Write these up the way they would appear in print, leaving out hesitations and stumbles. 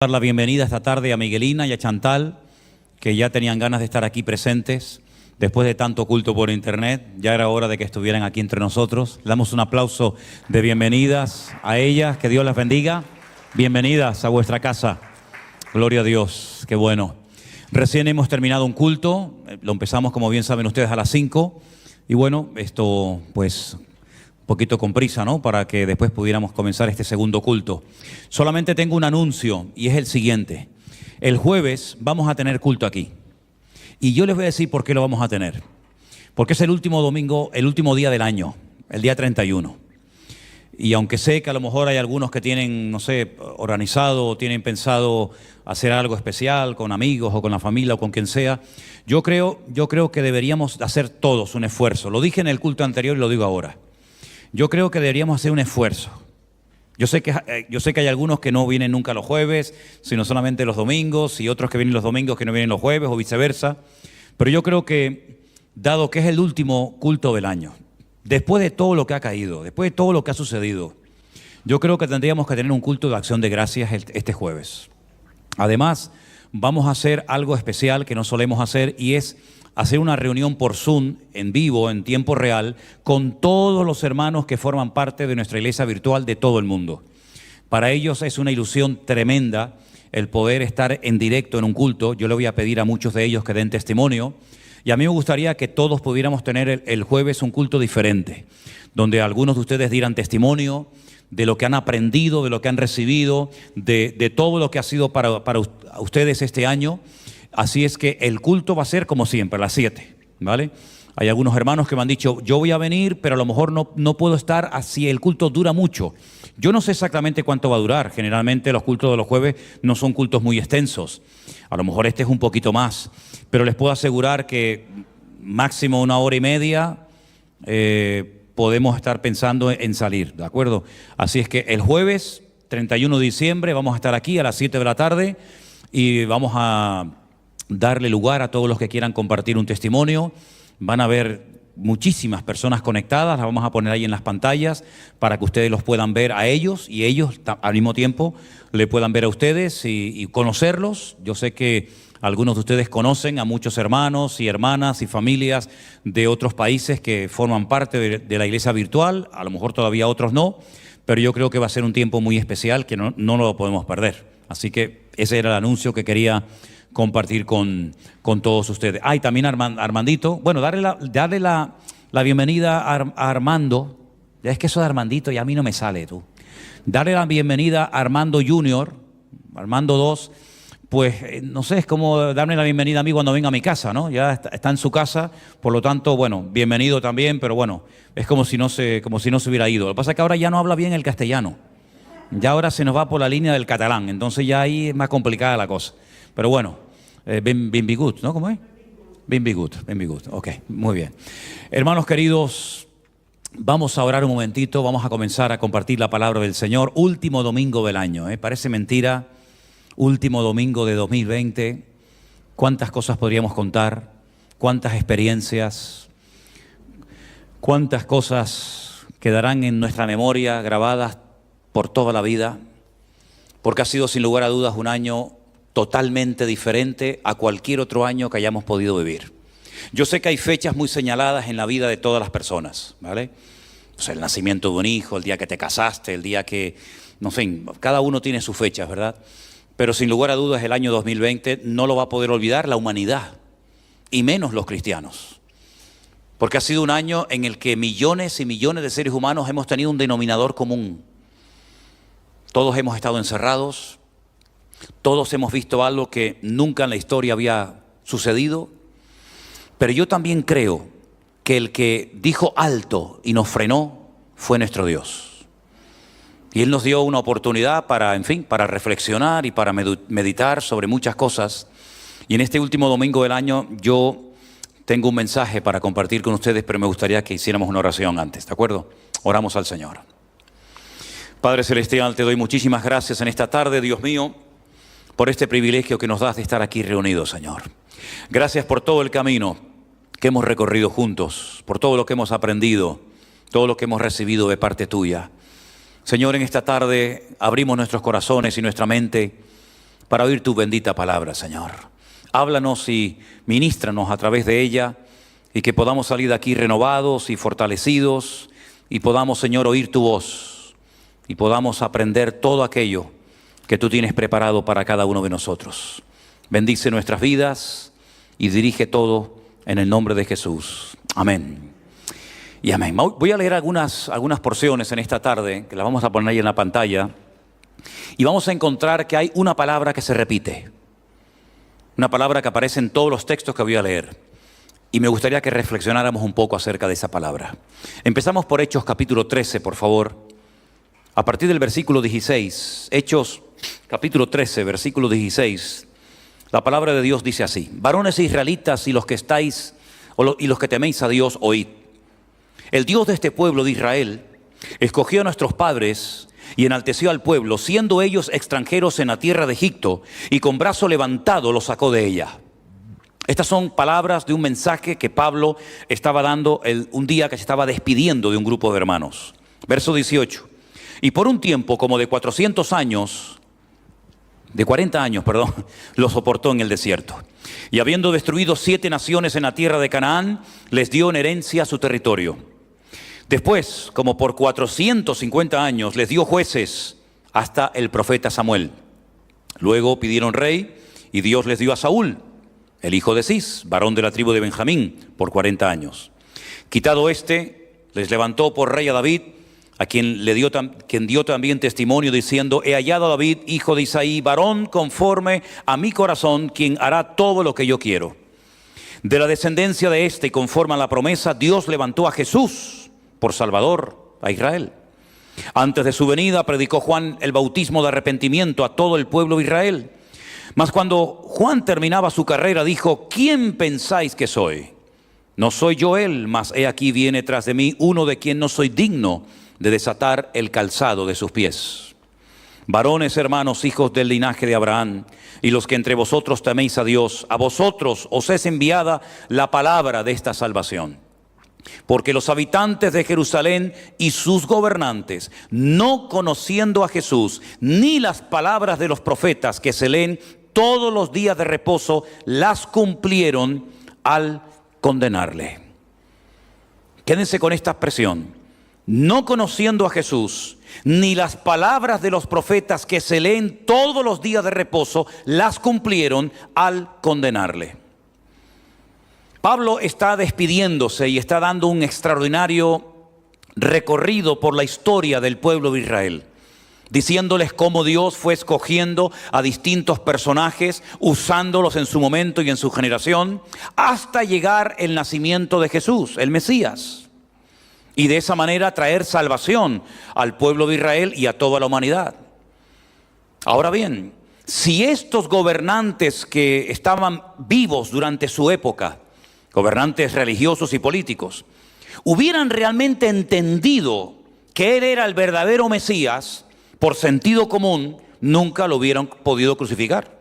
Dar la bienvenida esta tarde a Miguelina y a Chantal, que ya tenían ganas de estar aquí presentes después de tanto culto por internet. Ya era hora de que estuvieran aquí entre nosotros. Le damos un aplauso de bienvenidas a ellas, que Dios las bendiga. Bienvenidas a vuestra casa. Gloria a Dios, qué bueno. Recién hemos terminado un culto, lo empezamos, como bien saben ustedes, a las 5. Y bueno, esto pues un poquito con prisa, ¿no? Para que después pudiéramos comenzar este segundo culto. Solamente tengo un anuncio y es el siguiente. El jueves vamos a tener culto aquí. Y yo les voy a decir por qué lo vamos a tener. Porque es el último domingo, el último día del año, el día 31. Y aunque sé que a lo mejor hay algunos que tienen, no sé, organizado o tienen pensado hacer algo especial con amigos o con la familia o con quien sea, yo creo que deberíamos hacer todos un esfuerzo. Lo dije en el culto anterior y lo digo ahora. Yo creo que deberíamos hacer un esfuerzo. Yo sé que hay algunos que no vienen nunca los jueves, sino solamente los domingos, y otros que vienen los domingos que no vienen los jueves o viceversa. Pero yo creo que, dado que es el último culto del año, después de todo lo que ha caído, después de todo lo que ha sucedido, yo creo que tendríamos que tener un culto de acción de gracias este jueves. Además, vamos a hacer algo especial que no solemos hacer, y es hacer una reunión por Zoom, en vivo, en tiempo real, con todos los hermanos que forman parte de nuestra iglesia virtual de todo el mundo. Para ellos es una ilusión tremenda el poder estar en directo en un culto. Yo le voy a pedir a muchos de ellos que den testimonio, y a mí me gustaría que todos pudiéramos tener el jueves un culto diferente, donde algunos de ustedes dieran testimonio de lo que han aprendido, de lo que han recibido, de todo lo que ha sido para ustedes este año. Así es que el culto va a ser como siempre, a las 7, ¿vale? Hay algunos hermanos que me han dicho, yo voy a venir, pero a lo mejor no puedo estar así, el culto dura mucho. Yo no sé exactamente cuánto va a durar. Generalmente los cultos de los jueves no son cultos muy extensos. A lo mejor este es un poquito más, pero les puedo asegurar que máximo 1 hora y media podemos estar pensando en salir, ¿de acuerdo? Así es que el jueves 31 de diciembre vamos a estar aquí a las 7 de la tarde y vamos a darle lugar a todos los que quieran compartir un testimonio. Van a haber muchísimas personas conectadas, las vamos a poner ahí en las pantallas para que ustedes los puedan ver a ellos y ellos al mismo tiempo le puedan ver a ustedes y conocerlos. Yo sé que algunos de ustedes conocen a muchos hermanos y hermanas y familias de otros países que forman parte de la iglesia virtual, a lo mejor todavía otros no, pero yo creo que va a ser un tiempo muy especial que no lo podemos perder. Así que ese era el anuncio que quería compartir con todos ustedes. Y también Armandito, bueno, darle la bienvenida a Armando. Ya es que eso de Armandito ya a mí no me sale, tú. Darle la bienvenida a Armando Junior, Armando 2, pues no sé, es como darme la bienvenida a mí cuando venga a mi casa, ¿no? Ya está en su casa, por lo tanto, bueno, bienvenido también, pero bueno, es como si no se hubiera ido. Lo que pasa es que ahora ya no habla bien el castellano. Ya ahora se nos va por la línea del catalán, entonces ya ahí es más complicada la cosa. Pero bueno, benvingut, ¿no? ¿Cómo es? Benvingut, ok, muy bien. Hermanos queridos, vamos a orar un momentito, vamos a comenzar a compartir la palabra del Señor. Último domingo del año, parece mentira, último domingo de 2020. ¿Cuántas cosas podríamos contar? ¿Cuántas experiencias? ¿Cuántas cosas quedarán en nuestra memoria grabadas por toda la vida? Porque ha sido sin lugar a dudas un año totalmente diferente a cualquier otro año que hayamos podido vivir. Yo sé que hay fechas muy señaladas en la vida de todas las personas, ¿vale? O sea, el nacimiento de un hijo, el día que te casaste, el día que, no sé, cada uno tiene sus fechas, ¿verdad? Pero sin lugar a dudas el año 2020 no lo va a poder olvidar la humanidad, y menos los cristianos. Porque ha sido un año en el que millones y millones de seres humanos hemos tenido un denominador común. Todos hemos estado encerrados. Todos hemos visto algo que nunca en la historia había sucedido, pero yo también creo que el que dijo alto y nos frenó fue nuestro Dios. Y Él nos dio una oportunidad para reflexionar y para meditar sobre muchas cosas. Y en este último domingo del año yo tengo un mensaje para compartir con ustedes, pero me gustaría que hiciéramos una oración antes, ¿de acuerdo? Oramos al Señor. Padre Celestial, te doy muchísimas gracias en esta tarde, Dios mío, por este privilegio que nos das de estar aquí reunidos, Señor. Gracias por todo el camino que hemos recorrido juntos, por todo lo que hemos aprendido, todo lo que hemos recibido de parte tuya. Señor, en esta tarde abrimos nuestros corazones y nuestra mente para oír tu bendita palabra, Señor. Háblanos y ministranos a través de ella y que podamos salir de aquí renovados y fortalecidos y podamos, Señor, oír tu voz y podamos aprender todo aquello que tú tienes preparado para cada uno de nosotros. Bendice nuestras vidas y dirige todo en el nombre de Jesús. Amén. Y amén. Voy a leer algunas porciones en esta tarde, que las vamos a poner ahí en la pantalla, y vamos a encontrar que hay una palabra que se repite, una palabra que aparece en todos los textos que voy a leer, y me gustaría que reflexionáramos un poco acerca de esa palabra. Empezamos por Hechos capítulo 13, por favor, a partir del versículo 16. Hechos capítulo 13, versículo 16. La palabra de Dios dice así: varones israelitas y los que estáis y los que teméis a Dios, oíd. El Dios de este pueblo de Israel escogió a nuestros padres y enalteció al pueblo, siendo ellos extranjeros en la tierra de Egipto, y con brazo levantado los sacó de ella. Estas son palabras de un mensaje que Pablo estaba dando un día que se estaba despidiendo de un grupo de hermanos. Verso 18. Y por un tiempo como de 40 años, lo soportó en el desierto. Y habiendo destruido 7 naciones en la tierra de Canaán, les dio en herencia su territorio. Después, como por 450 años, les dio jueces hasta el profeta Samuel. Luego pidieron rey y Dios les dio a Saúl, el hijo de Cis, varón de la tribu de Benjamín, por 40 años. Quitado les levantó por rey a David, a quien dio también testimonio diciendo: he hallado a David, hijo de Isaí, varón conforme a mi corazón, quien hará todo lo que yo quiero. De la descendencia de y conforme a la promesa, Dios levantó a Jesús por Salvador a Israel. Antes de su venida predicó Juan el bautismo de arrepentimiento a todo el pueblo de Israel. Mas cuando Juan terminaba su carrera, dijo: ¿quién pensáis que soy? No soy yo él, mas he aquí viene tras de mí uno de quien no soy digno de desatar el calzado de sus pies. Varones, hermanos, hijos del linaje de Abraham, y los que entre vosotros teméis a Dios, a vosotros os es enviada la palabra de esta salvación. Porque los habitantes de Jerusalén y sus gobernantes, no conociendo a Jesús, ni las palabras de los profetas que se leen todos los días de reposo, las cumplieron al condenarle. Quédense con esta expresión: no conociendo a Jesús, ni las palabras de los profetas que se leen todos los días de reposo, las cumplieron al condenarle. Pablo está despidiéndose y está dando un extraordinario recorrido por la historia del pueblo de Israel, diciéndoles cómo Dios fue escogiendo a distintos personajes, usándolos en su momento y en su generación, hasta llegar el nacimiento de Jesús, el Mesías. Y de esa manera traer salvación al pueblo de Israel y a toda la humanidad. Ahora bien, si estos gobernantes que estaban vivos durante su época, gobernantes religiosos y políticos, hubieran realmente entendido que Él era el verdadero Mesías, por sentido común, nunca lo hubieran podido crucificar.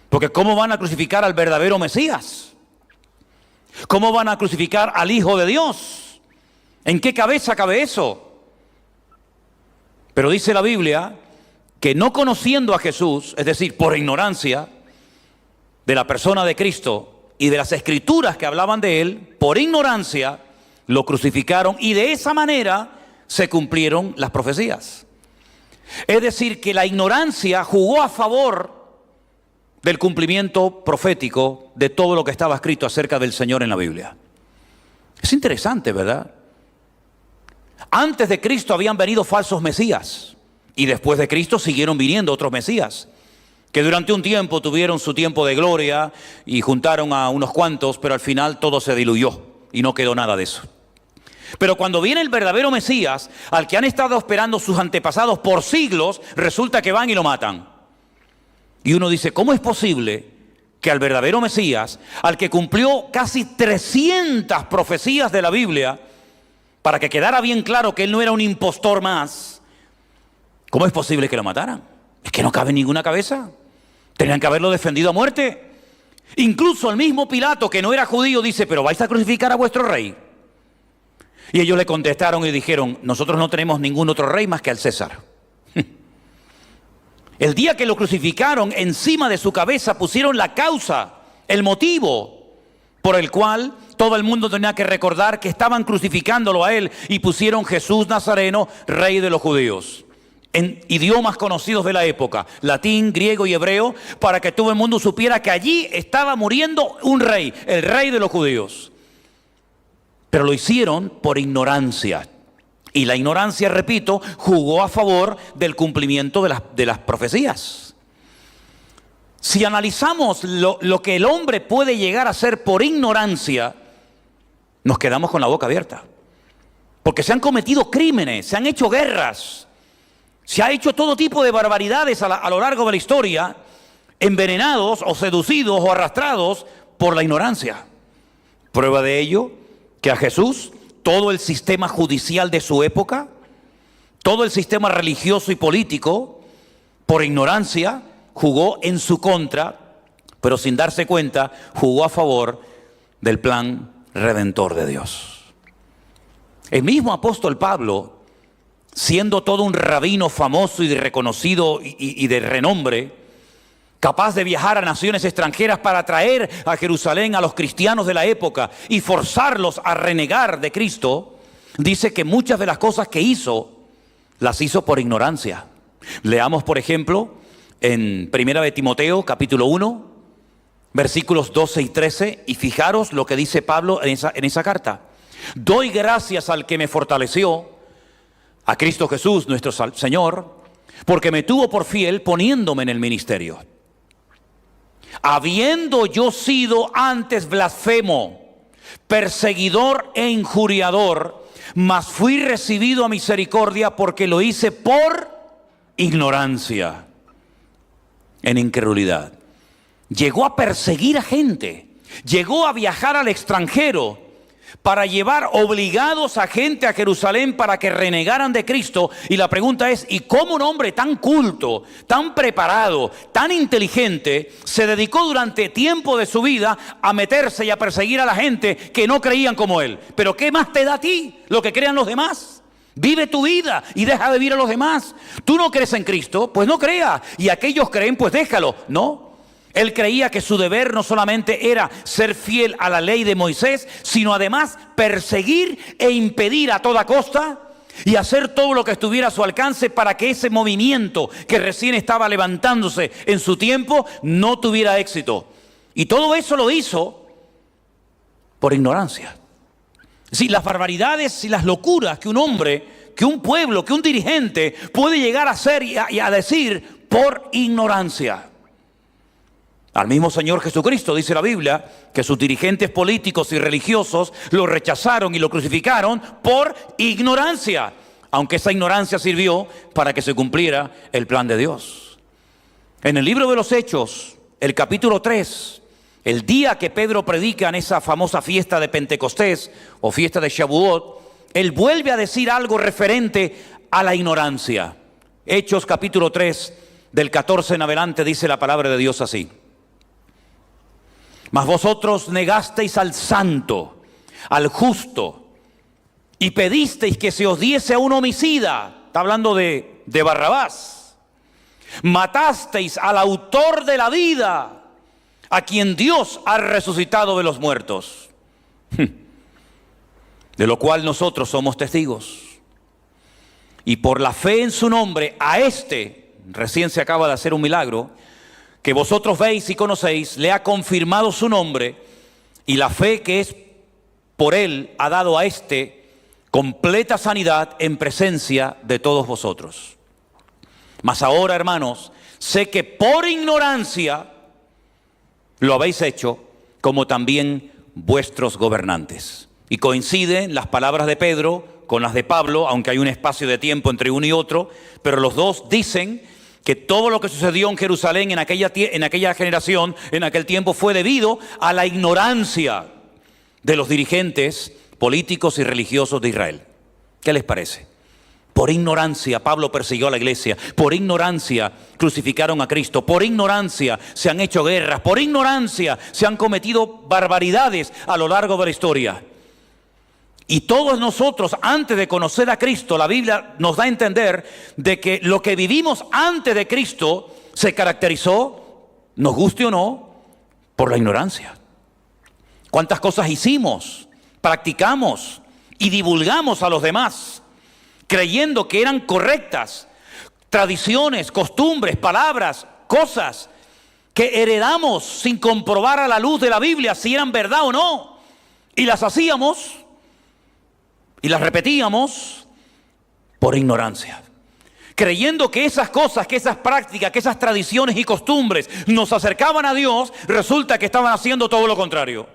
Porque ¿cómo van a crucificar al verdadero Mesías? ¿Cómo van a crucificar al Hijo de Dios? ¿En qué cabeza cabe eso? Pero dice la Biblia que no conociendo a Jesús, es decir, por ignorancia de la persona de Cristo y de las escrituras que hablaban de Él, por ignorancia lo crucificaron y de esa manera se cumplieron las profecías. Es decir, que la ignorancia jugó a favor del cumplimiento profético de todo lo que estaba escrito acerca del Señor en la Biblia. Es interesante, ¿verdad? Antes de Cristo habían venido falsos mesías y después de Cristo siguieron viniendo otros mesías que durante un tiempo tuvieron su tiempo de gloria y juntaron a unos cuantos, pero al final todo se diluyó y no quedó nada de eso. Pero cuando viene el verdadero Mesías, al que han estado esperando sus antepasados por siglos, resulta que van y lo matan. Y uno dice, ¿cómo es posible que al verdadero Mesías, al que cumplió casi 300 profecías de la Biblia, para que quedara bien claro que él no era un impostor más, ¿cómo es posible que lo mataran? Es que no cabe en ninguna cabeza. Tenían que haberlo defendido a muerte. Incluso el mismo Pilato, que no era judío, dice, ¿pero vais a crucificar a vuestro rey? Y ellos le contestaron y dijeron, nosotros no tenemos ningún otro rey más que al César. El día que lo crucificaron, encima de su cabeza pusieron la causa, el motivo por el cual todo el mundo tenía que recordar que estaban crucificándolo a él, y pusieron Jesús Nazareno, rey de los judíos, en idiomas conocidos de la época, latín, griego y hebreo, para que todo el mundo supiera que allí estaba muriendo un rey, el rey de los judíos. Pero lo hicieron por ignorancia. Y la ignorancia, repito, jugó a favor del cumplimiento de las profecías. Si analizamos lo que el hombre puede llegar a hacer por ignorancia, nos quedamos con la boca abierta. Porque se han cometido crímenes, se han hecho guerras, se ha hecho todo tipo de barbaridades a lo largo de la historia, envenenados o seducidos o arrastrados por la ignorancia. Prueba de ello, que a Jesús, todo el sistema judicial de su época, todo el sistema religioso y político, por ignorancia, jugó en su contra, pero sin darse cuenta, jugó a favor del plan redentor de Dios. El mismo apóstol Pablo, siendo todo un rabino famoso y reconocido y de renombre, capaz de viajar a naciones extranjeras para traer a Jerusalén a los cristianos de la época y forzarlos a renegar de Cristo, dice que muchas de las cosas que hizo, las hizo por ignorancia. Leamos, por ejemplo, en 1 de Timoteo, capítulo 1, versículos 12 y 13, y fijaros lo que dice Pablo en esa carta. Doy gracias al que me fortaleció, a Cristo Jesús, nuestro Señor, porque me tuvo por fiel poniéndome en el ministerio. Habiendo yo sido antes blasfemo, perseguidor e injuriador, mas fui recibido a misericordia porque lo hice por ignorancia, en incredulidad. Llegó a perseguir a gente, llegó a viajar al extranjero para llevar obligados a gente a Jerusalén para que renegaran de Cristo. Y la pregunta es, ¿y cómo un hombre tan culto, tan preparado, tan inteligente, se dedicó durante tiempo de su vida a meterse y a perseguir a la gente que no creían como él? ¿Pero qué más te da a ti lo que crean los demás? Vive tu vida y deja de vivir a los demás. ¿Tú no crees en Cristo? Pues no creas. ¿Y aquellos creen? Pues déjalo. No. Él creía que su deber no solamente era ser fiel a la ley de Moisés, sino además perseguir e impedir a toda costa y hacer todo lo que estuviera a su alcance para que ese movimiento que recién estaba levantándose en su tiempo no tuviera éxito. Y todo eso lo hizo por ignorancia. Sí, las barbaridades y las locuras que un hombre, que un pueblo, que un dirigente puede llegar a hacer y a decir por ignorancia. Al mismo Señor Jesucristo, dice la Biblia, que sus dirigentes políticos y religiosos lo rechazaron y lo crucificaron por ignorancia, aunque esa ignorancia sirvió para que se cumpliera el plan de Dios. En el libro de los Hechos, el capítulo 3, el día que Pedro predica en esa famosa fiesta de Pentecostés o fiesta de Shavuot, él vuelve a decir algo referente a la ignorancia. Hechos capítulo 3, del 14 en adelante, dice la palabra de Dios así. Mas vosotros negasteis al santo, al justo, y pedisteis que se os diese a un homicida. Está hablando de Barrabás. Matasteis al autor de la vida, a quien Dios ha resucitado de los muertos. De lo cual nosotros somos testigos. Y por la fe en su nombre, a este, recién se acaba de hacer un milagro, que vosotros veis y conocéis, le ha confirmado su nombre, y la fe que es por él ha dado a este completa sanidad en presencia de todos vosotros. Mas ahora, hermanos, sé que por ignorancia lo habéis hecho, como también vuestros gobernantes. Y coinciden las palabras de Pedro con las de Pablo, aunque hay un espacio de tiempo entre uno y otro, pero los dos dicen que todo lo que sucedió en Jerusalén en aquella generación, en aquel tiempo, fue debido a la ignorancia de los dirigentes políticos y religiosos de Israel. ¿Qué les parece? Por ignorancia Pablo persiguió a la iglesia, por ignorancia crucificaron a Cristo, por ignorancia se han hecho guerras, por ignorancia se han cometido barbaridades a lo largo de la historia. Y todos nosotros, antes de conocer a Cristo, la Biblia nos da a entender de que lo que vivimos antes de Cristo se caracterizó, nos guste o no, por la ignorancia. ¿Cuántas cosas hicimos, practicamos y divulgamos a los demás, creyendo que eran correctas? Tradiciones, costumbres, palabras, cosas que heredamos sin comprobar a la luz de la Biblia si eran verdad o no. Y las hacíamos y las repetíamos por ignorancia, creyendo que esas cosas, que esas prácticas, que esas tradiciones y costumbres nos acercaban a Dios. Resulta que estaban haciendo todo lo contrario.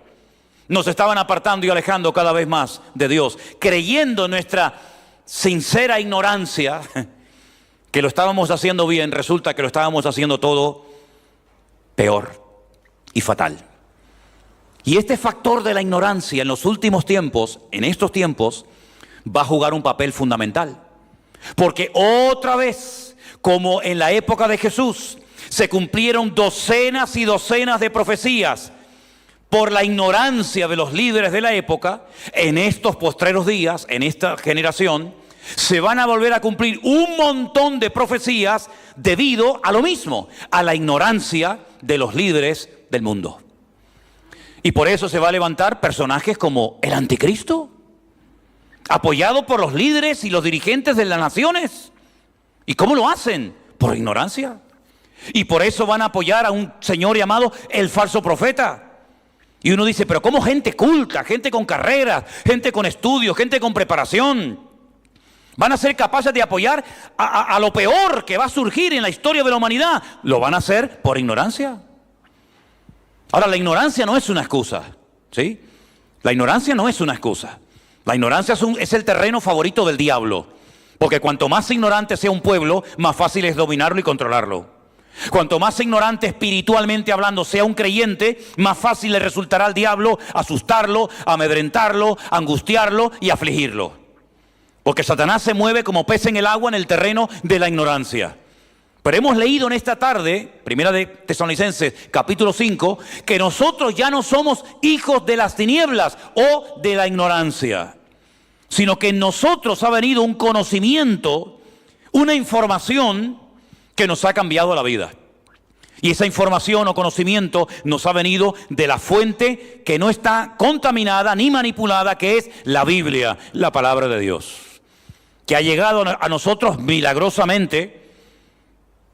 Nos estaban apartando y alejando cada vez más de Dios, creyendo en nuestra sincera ignorancia que lo estábamos haciendo bien. Resulta que lo estábamos haciendo todo peor y fatal. Y este factor de la ignorancia en los últimos tiempos, en estos tiempos, va a jugar un papel fundamental. Porque otra vez, como en la época de Jesús, se cumplieron docenas y docenas de profecías por la ignorancia de los líderes de la época. En estos postreros días, en esta generación, se van a volver a cumplir un montón de profecías debido a lo mismo, a la ignorancia de los líderes del mundo. Y por eso se va a levantar personajes como el anticristo, apoyado por los líderes y los dirigentes de las naciones. ¿Y cómo lo hacen? Por ignorancia. Y por eso van a apoyar a un señor llamado el falso profeta. Y uno dice, pero ¿cómo gente culta, gente con carreras, gente con estudios, gente con preparación van a ser capaces de apoyar a lo peor que va a surgir en la historia de la humanidad? Lo van a hacer por ignorancia. Ahora, la ignorancia no es una excusa, ¿sí? La ignorancia no es una excusa. La ignorancia es el terreno favorito del diablo. Porque cuanto más ignorante sea un pueblo, más fácil es dominarlo y controlarlo. Cuanto más ignorante espiritualmente hablando sea un creyente, más fácil le resultará al diablo asustarlo, amedrentarlo, angustiarlo y afligirlo. Porque Satanás se mueve como pez en el agua en el terreno de la ignorancia. Pero hemos leído en esta tarde, primera de Tesalonicenses, capítulo 5, que nosotros ya no somos hijos de las tinieblas o de la ignorancia, sino que en nosotros ha venido un conocimiento, una información que nos ha cambiado la vida. Y esa información o conocimiento nos ha venido de la fuente que no está contaminada ni manipulada, que es la Biblia, la palabra de Dios, que ha llegado a nosotros milagrosamente.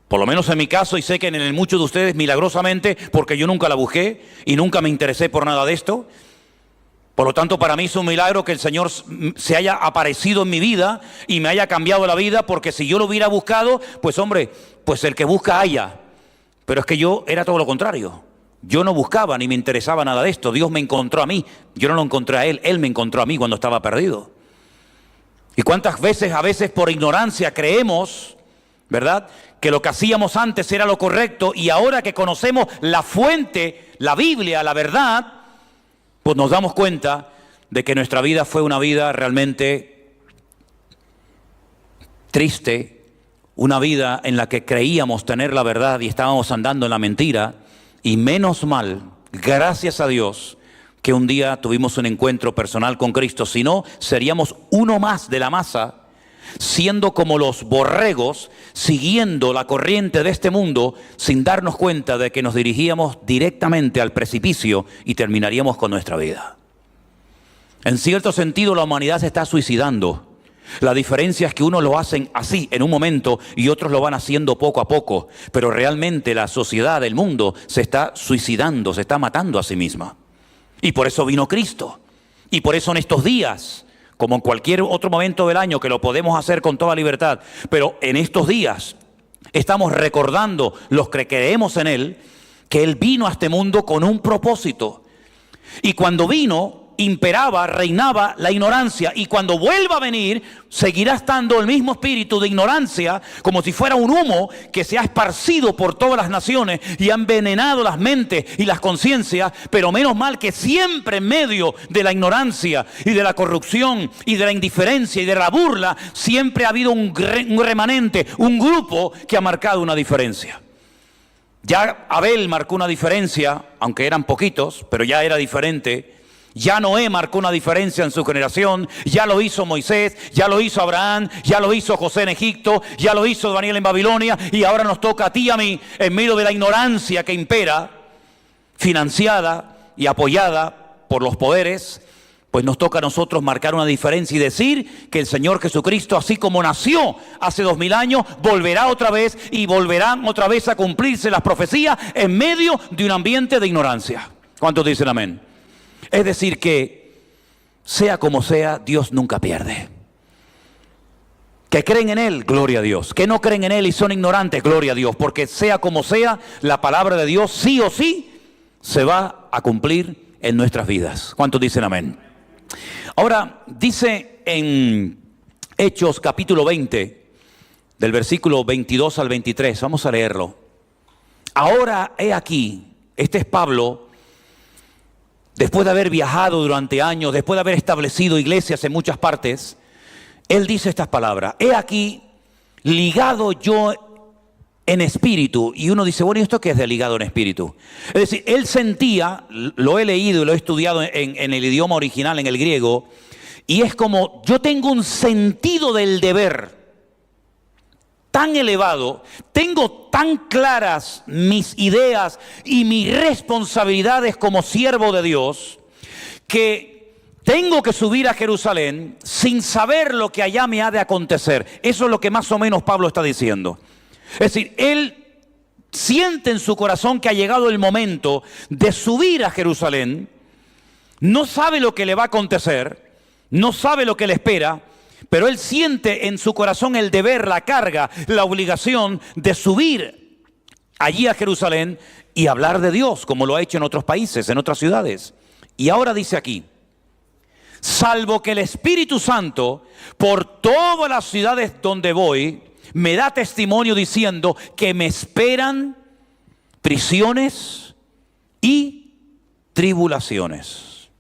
Por lo menos en mi caso, y sé que en muchos de ustedes milagrosamente, porque yo nunca la busqué y nunca me interesé por nada de esto. Por lo tanto, para mí es un milagro que el Señor se haya aparecido en mi vida y me haya cambiado la vida, porque si yo lo hubiera buscado, pues hombre, pues el que busca halla. Pero es que yo era todo lo contrario. Yo no buscaba ni me interesaba nada de esto. Dios me encontró a mí, yo no lo encontré a Él, Él me encontró a mí cuando estaba perdido. Y cuántas veces, a veces por ignorancia creemos, ¿verdad?, que lo que hacíamos antes era lo correcto, y ahora que conocemos la fuente, la Biblia, la verdad, pues nos damos cuenta de que nuestra vida fue una vida realmente triste, una vida en la que creíamos tener la verdad y estábamos andando en la mentira. Y menos mal, gracias a Dios, que un día tuvimos un encuentro personal con Cristo. Si no, seríamos uno más de la masa, siendo como los borregos, siguiendo la corriente de este mundo, sin darnos cuenta de que nos dirigíamos directamente al precipicio y terminaríamos con nuestra vida. En cierto sentido, la humanidad se está suicidando. La diferencia es que unos lo hacen así en un momento y otros lo van haciendo poco a poco. Pero realmente la sociedad, el mundo, se está suicidando, se está matando a sí misma. Y por eso vino Cristo. Y por eso en estos días, como en cualquier otro momento del año, que lo podemos hacer con toda libertad, pero en estos días estamos recordando, los que creemos en Él, que Él vino a este mundo con un propósito. Y cuando vino, imperaba, reinaba la ignorancia. Y cuando vuelva a venir, seguirá estando el mismo espíritu de ignorancia, como si fuera un humo que se ha esparcido por todas las naciones y ha envenenado las mentes y las conciencias. Pero menos mal que siempre en medio de la ignorancia y de la corrupción y de la indiferencia y de la burla, siempre ha habido un remanente, un grupo que ha marcado una diferencia. Ya Abel marcó una diferencia, aunque eran poquitos, pero ya era diferente. Ya Noé marcó una diferencia en su generación, ya lo hizo Moisés, ya lo hizo Abraham, ya lo hizo José en Egipto, ya lo hizo Daniel en Babilonia, y ahora nos toca a ti y a mí, en medio de la ignorancia que impera, financiada y apoyada por los poderes, pues nos toca a nosotros marcar una diferencia y decir que el Señor Jesucristo, así como nació hace 2000 años, volverá otra vez y volverán otra vez a cumplirse las profecías en medio de un ambiente de ignorancia. ¿Cuántos dicen amén? Es decir que, sea como sea, Dios nunca pierde. Que creen en Él, gloria a Dios. Que no creen en Él y son ignorantes, gloria a Dios. Porque sea como sea, la palabra de Dios sí o sí se va a cumplir en nuestras vidas. ¿Cuántos dicen amén? Ahora, dice en Hechos capítulo 20, del versículo 22 al 23, vamos a leerlo. Ahora he aquí, este es Pablo, después de haber viajado durante años, después de haber establecido iglesias en muchas partes, él dice estas palabras: he aquí, ligado yo en espíritu. Y uno dice, bueno, ¿y esto qué es de ligado en espíritu? Es decir, él sentía, lo he leído y lo he estudiado en el idioma original, en el griego, y es como, yo tengo un sentido del deber tan elevado, tengo tan claras mis ideas y mis responsabilidades como siervo de Dios, que tengo que subir a Jerusalén sin saber lo que allá me ha de acontecer. Eso es lo que más o menos Pablo está diciendo. Es decir, él siente en su corazón que ha llegado el momento de subir a Jerusalén, no sabe lo que le va a acontecer, no sabe lo que le espera, pero él siente en su corazón el deber, la carga, la obligación de subir allí a Jerusalén y hablar de Dios, como lo ha hecho en otros países, en otras ciudades. Y ahora dice aquí, salvo que el Espíritu Santo por todas las ciudades donde voy me da testimonio diciendo que me esperan prisiones y tribulaciones.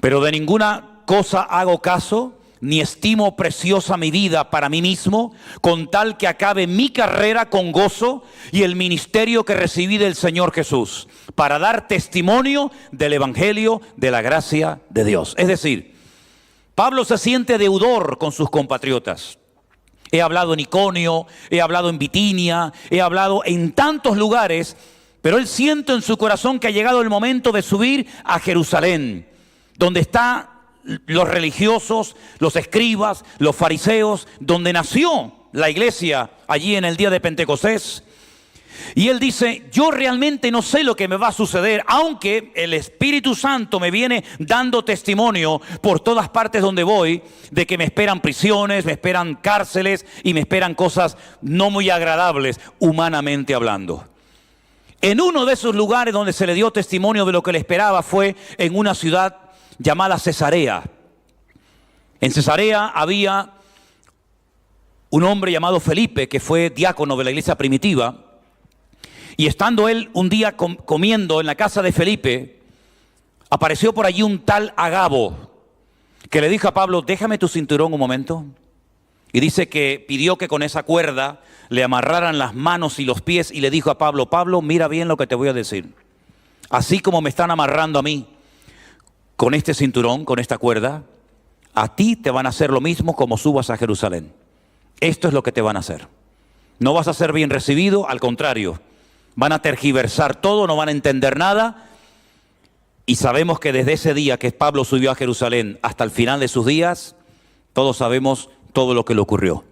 Pero de ninguna cosa hago caso, ni estimo preciosa mi vida para mí mismo, con tal que acabe mi carrera con gozo y el ministerio que recibí del Señor Jesús, para dar testimonio del Evangelio de la gracia de Dios. Es decir, Pablo se siente deudor con sus compatriotas. He hablado en Iconio, he hablado en Bitinia, he hablado en tantos lugares, pero él siente en su corazón que ha llegado el momento de subir a Jerusalén, donde están los religiosos, los escribas, los fariseos, donde nació la iglesia allí en el día de Pentecostés. Y él dice, yo realmente no sé lo que me va a suceder, aunque el Espíritu Santo me viene dando testimonio por todas partes donde voy, de que me esperan prisiones, me esperan cárceles y me esperan cosas no muy agradables, humanamente hablando. En uno de esos lugares donde se le dio testimonio de lo que le esperaba fue en una ciudad llamada Cesarea. En Cesarea había un hombre llamado Felipe, que fue diácono de la iglesia primitiva. Y estando él un día comiendo en la casa de Felipe, apareció por allí un tal Agabo, que le dijo a Pablo, déjame tu cinturón un momento. Y dice que pidió que con esa cuerda le amarraran las manos y los pies y le dijo a Pablo, Pablo, mira bien lo que te voy a decir. Así como me están amarrando a mí con este cinturón, con esta cuerda, a ti te van a hacer lo mismo como subas a Jerusalén. Esto es lo que te van a hacer. No vas a ser bien recibido, al contrario. Van a tergiversar todo, no van a entender nada. Y sabemos que desde ese día que Pablo subió a Jerusalén hasta el final de sus días, todos sabemos todo lo que le ocurrió.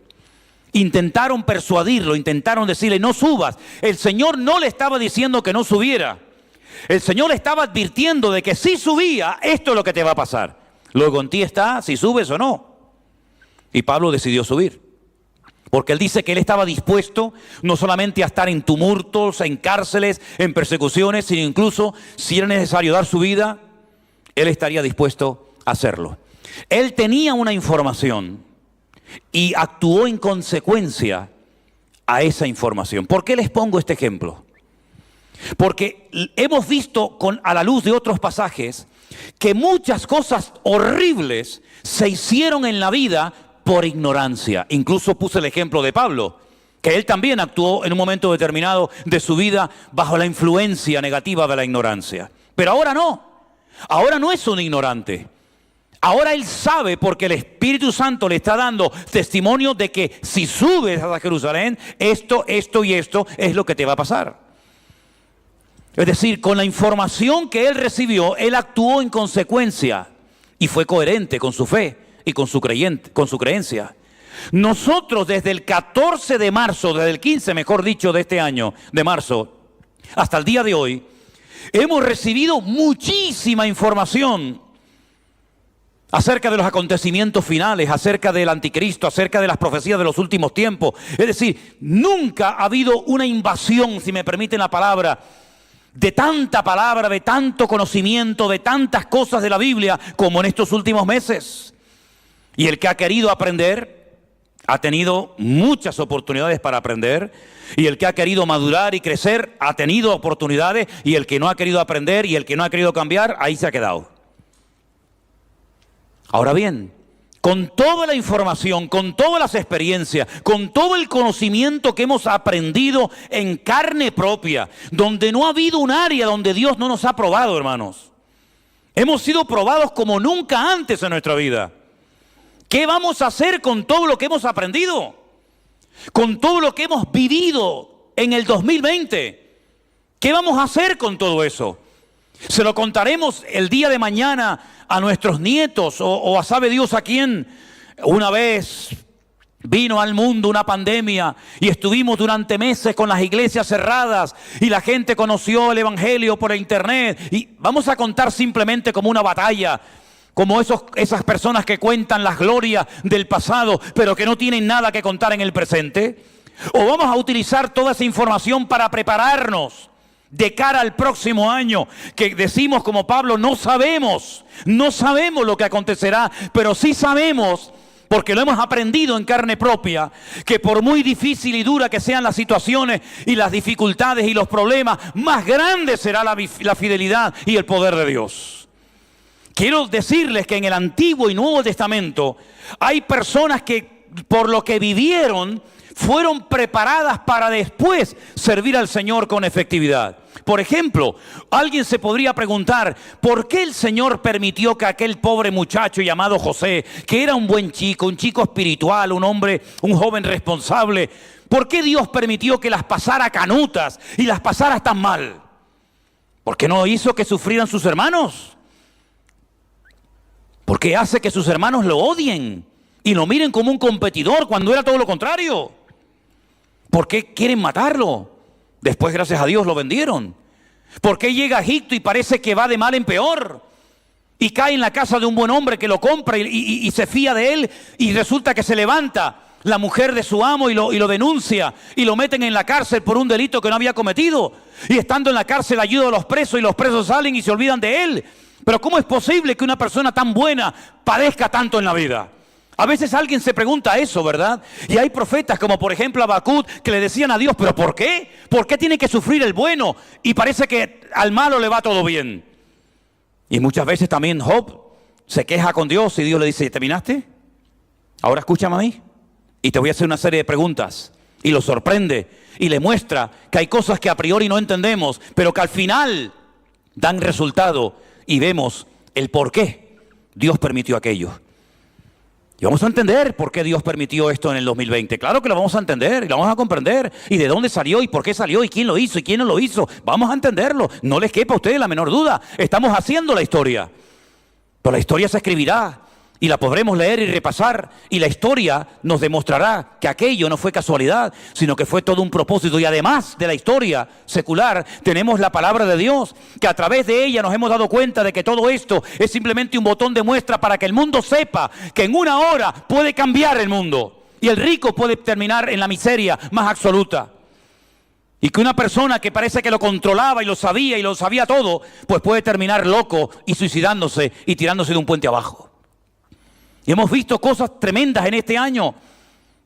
Intentaron persuadirlo, intentaron decirle, no subas. El Señor no le estaba diciendo que no subiera. El Señor le estaba advirtiendo de que si subía, esto es lo que te va a pasar. Luego en ti está si subes o no. Y Pablo decidió subir. Porque él dice que él estaba dispuesto no solamente a estar en tumultos, en cárceles, en persecuciones, sino incluso si era necesario dar su vida, él estaría dispuesto a hacerlo. Él tenía una información y actuó en consecuencia a esa información. ¿Por qué les pongo este ejemplo? Porque hemos visto a la luz de otros pasajes que muchas cosas horribles se hicieron en la vida por ignorancia. Incluso puse el ejemplo de Pablo, que él también actuó en un momento determinado de su vida bajo la influencia negativa de la ignorancia. Pero ahora no. Ahora no es un ignorante. Ahora él sabe porque el Espíritu Santo le está dando testimonio de que si subes a Jerusalén, esto y esto es lo que te va a pasar. Es decir, con la información que él recibió, él actuó en consecuencia y fue coherente con su fe y con su creencia. Nosotros desde el 14 de marzo, desde el 15, mejor dicho, de este año, de marzo, hasta el día de hoy, hemos recibido muchísima información acerca de los acontecimientos finales, acerca del anticristo, acerca de las profecías de los últimos tiempos. Es decir, nunca ha habido una invasión, si me permiten la palabra, de tanta palabra, de tanto conocimiento, de tantas cosas de la Biblia como en estos últimos meses. Y el que ha querido aprender ha tenido muchas oportunidades para aprender, y el que ha querido madurar y crecer ha tenido oportunidades, y el que no ha querido aprender y el que no ha querido cambiar, ahí se ha quedado. Ahora bien, con toda la información, con todas las experiencias, con todo el conocimiento que hemos aprendido en carne propia, donde no ha habido un área donde Dios no nos ha probado, hermanos. Hemos sido probados como nunca antes en nuestra vida. ¿Qué vamos a hacer con todo lo que hemos aprendido? Con todo lo que hemos vivido en el 2020. ¿Qué vamos a hacer con todo eso? ¿Se lo contaremos el día de mañana a nuestros nietos o a sabe Dios a quién? Una vez vino al mundo una pandemia y estuvimos durante meses con las iglesias cerradas y la gente conoció el evangelio por internet, y vamos a contar simplemente como una batalla, como esas personas que cuentan las glorias del pasado pero que no tienen nada que contar en el presente. ¿O vamos a utilizar toda esa información para prepararnos de cara al próximo año, que decimos como Pablo, no sabemos lo que acontecerá, pero sí sabemos, porque lo hemos aprendido en carne propia, que por muy difícil y dura que sean las situaciones y las dificultades y los problemas, más grande será la fidelidad y el poder de Dios? Quiero decirles que en el Antiguo y Nuevo Testamento hay personas que por lo que vivieron fueron preparadas para después servir al Señor con efectividad. Por ejemplo, alguien se podría preguntar, ¿por qué el Señor permitió que aquel pobre muchacho llamado José, que era un buen chico, un chico espiritual, un hombre, un joven responsable, ¿por qué Dios permitió que las pasara canutas y las pasara tan mal? ¿Por qué no hizo que sufrieran sus hermanos? ¿Por qué hace que sus hermanos lo odien y lo miren como un competidor cuando era todo lo contrario? ¿Por qué quieren matarlo? Después, gracias a Dios, lo vendieron. ¿Por qué llega a Egipto y parece que va de mal en peor? Y cae en la casa de un buen hombre que lo compra y se fía de él, y resulta que se levanta la mujer de su amo y lo denuncia y lo meten en la cárcel por un delito que no había cometido. Y estando en la cárcel ayuda a los presos y los presos salen y se olvidan de él. Pero ¿cómo es posible que una persona tan buena padezca tanto en la vida? A veces alguien se pregunta eso, ¿verdad? Y hay profetas como por ejemplo Habacuc que le decían a Dios, ¿pero por qué? ¿Por qué tiene que sufrir el bueno? Y parece que al malo le va todo bien. Y muchas veces también Job se queja con Dios y Dios le dice, ¿terminaste? Ahora escúchame a mí y te voy a hacer una serie de preguntas. Y lo sorprende y le muestra que hay cosas que a priori no entendemos, pero que al final dan resultado y vemos el por qué Dios permitió aquello. Y vamos a entender por qué Dios permitió esto en el 2020. Claro que lo vamos a entender y lo vamos a comprender. Y de dónde salió y por qué salió y quién lo hizo y quién no lo hizo. Vamos a entenderlo. No les quepa a ustedes la menor duda. Estamos haciendo la historia. Pero la historia se escribirá y la podremos leer y repasar. Y la historia nos demostrará que aquello no fue casualidad, sino que fue todo un propósito. Y además de la historia secular, tenemos la palabra de Dios, que a través de ella nos hemos dado cuenta de que todo esto es simplemente un botón de muestra para que el mundo sepa que en una hora puede cambiar el mundo. Y el rico puede terminar en la miseria más absoluta. Y que una persona que parece que lo controlaba y lo sabía todo, pues puede terminar loco y suicidándose y tirándose de un puente abajo. Y hemos visto cosas tremendas en este año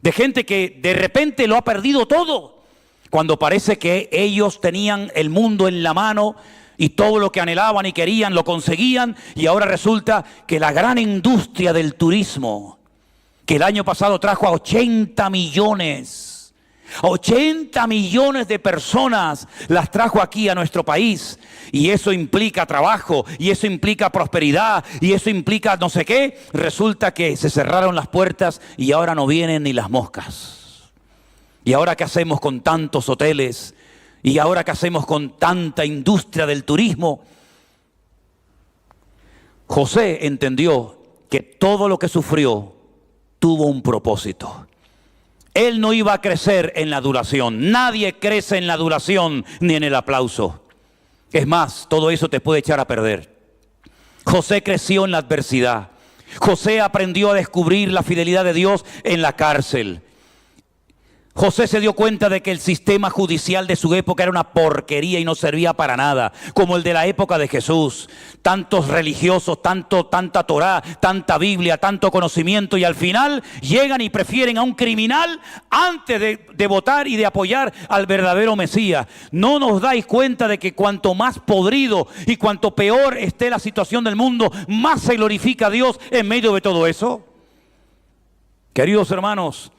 de gente que de repente lo ha perdido todo, cuando parece que ellos tenían el mundo en la mano y todo lo que anhelaban y querían lo conseguían, y ahora resulta que la gran industria del turismo, que el año pasado trajo a 80 millones 80 millones de personas las trajo aquí a nuestro país. Y eso implica trabajo, y eso implica prosperidad, y eso implica no sé qué. Resulta que se cerraron las puertas y ahora no vienen ni las moscas. ¿Y ahora qué hacemos con tantos hoteles? ¿Y ahora qué hacemos con tanta industria del turismo? José entendió que todo lo que sufrió tuvo un propósito. Él no iba a crecer en la adulación. Nadie crece en la adulación ni en el aplauso. Es más, todo eso te puede echar a perder. José creció en la adversidad. José aprendió a descubrir la fidelidad de Dios en la cárcel. José se dio cuenta de que el sistema judicial de su época era una porquería y no servía para nada, como el de la época de Jesús. Tantos religiosos, tanta Torá, tanta Biblia, tanto conocimiento, y al final llegan y prefieren a un criminal antes de votar y de apoyar al verdadero Mesías. ¿No nos dais cuenta de que cuanto más podrido y cuanto peor esté la situación del mundo, más se glorifica a Dios en medio de todo eso? Queridos hermanos,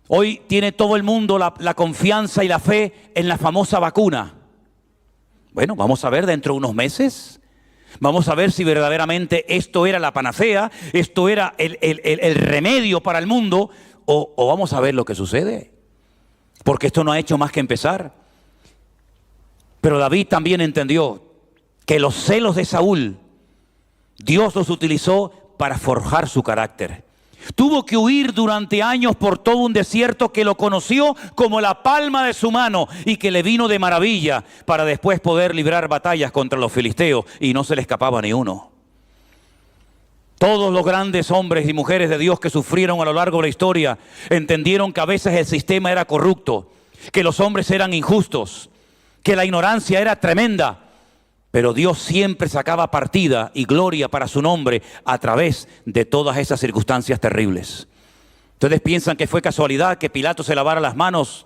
hoy tiene todo el mundo la confianza y la fe en la famosa vacuna. Bueno, vamos a ver dentro de unos meses. Vamos a ver si verdaderamente esto era la panacea, esto era el remedio para el mundo, o vamos a ver lo que sucede. Porque esto no ha hecho más que empezar. Pero David también entendió que los celos de Saúl, Dios los utilizó para forjar su carácter. Tuvo que huir durante años por todo un desierto que lo conoció como la palma de su mano y que le vino de maravilla para después poder librar batallas contra los filisteos, y no se le escapaba ni uno. Todos los grandes hombres y mujeres de Dios que sufrieron a lo largo de la historia entendieron que a veces el sistema era corrupto, que los hombres eran injustos, que la ignorancia era tremenda. Pero Dios siempre sacaba partida y gloria para su nombre a través de todas esas circunstancias terribles. ¿Ustedes piensan que fue casualidad que Pilato se lavara las manos?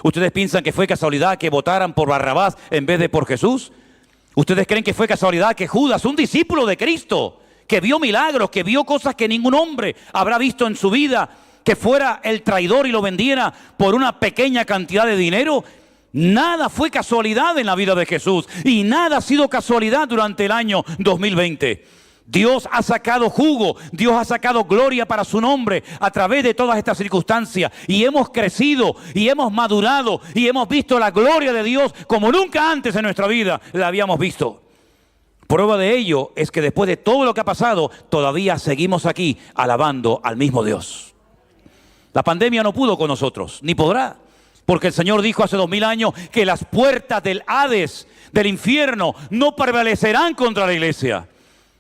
¿Ustedes piensan que fue casualidad que votaran por Barrabás en vez de por Jesús? ¿Ustedes creen que fue casualidad que Judas, un discípulo de Cristo, que vio milagros, que vio cosas que ningún hombre habrá visto en su vida, que fuera el traidor y lo vendiera por una pequeña cantidad de dinero? Nada fue casualidad en la vida de Jesús y nada ha sido casualidad durante el año 2020. Dios ha sacado jugo, Dios ha sacado gloria para su nombre a través de todas estas circunstancias, y hemos crecido y hemos madurado y hemos visto la gloria de Dios como nunca antes en nuestra vida la habíamos visto. Prueba de ello es que después de todo lo que ha pasado, todavía seguimos aquí alabando al mismo Dios. La pandemia no pudo con nosotros, ni podrá. Porque el Señor dijo hace 2000 años que las puertas del Hades, del infierno, no prevalecerán contra la iglesia.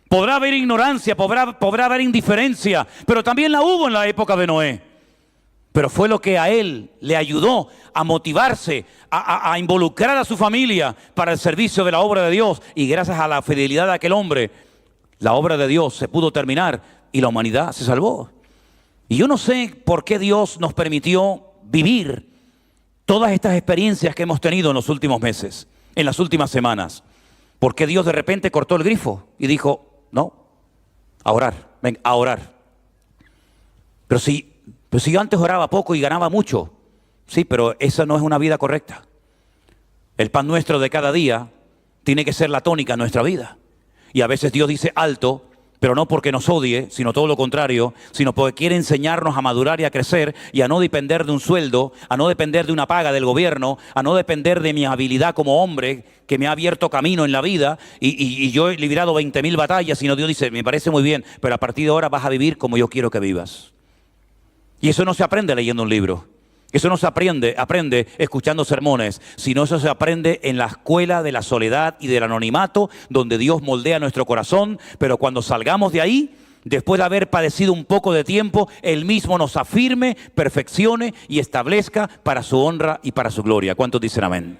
Podrá haber ignorancia, podrá haber indiferencia, pero también la hubo en la época de Noé. Pero fue lo que a él le ayudó a motivarse, a involucrar a su familia para el servicio de la obra de Dios. Y gracias a la fidelidad de aquel hombre, la obra de Dios se pudo terminar y la humanidad se salvó. Y yo no sé por qué Dios nos permitió vivir todas estas experiencias que hemos tenido en los últimos meses, en las últimas semanas. ¿Por qué Dios de repente cortó el grifo y dijo, no, a orar, ven, a orar? Pero si yo antes oraba poco y ganaba mucho, sí, pero esa no es una vida correcta. El pan nuestro de cada día tiene que ser la tónica en nuestra vida. Y a veces Dios dice alto, pero no porque nos odie, sino todo lo contrario, sino porque quiere enseñarnos a madurar y a crecer y a no depender de un sueldo, a no depender de una paga del gobierno, a no depender de mi habilidad como hombre que me ha abierto camino en la vida y yo he librado 20.000 batallas, sino Dios dice, me parece muy bien, pero a partir de ahora vas a vivir como yo quiero que vivas. Y eso no se aprende leyendo un libro. Eso no se aprende escuchando sermones, sino eso se aprende en la escuela de la soledad y del anonimato, donde Dios moldea nuestro corazón, pero cuando salgamos de ahí, después de haber padecido un poco de tiempo, Él mismo nos afirme, perfeccione y establezca para su honra y para su gloria. ¿Cuántos dicen amén?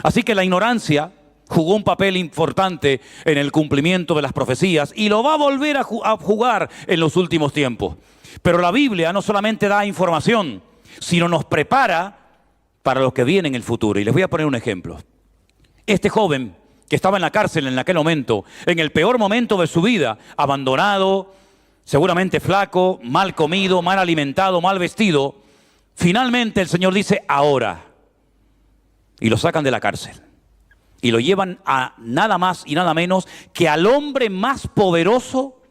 Así que la ignorancia jugó un papel importante en el cumplimiento de las profecías y lo va a volver a jugar en los últimos tiempos. Pero la Biblia no solamente da información, sino nos prepara para lo que viene en el futuro. Y les voy a poner un ejemplo. Este joven que estaba en la cárcel en aquel momento, en el peor momento de su vida, abandonado, seguramente flaco, mal comido, mal alimentado, mal vestido, Finalmente el Señor dice, ahora. Y lo sacan de la cárcel. Y lo llevan a nada más y nada menos que al hombre más poderoso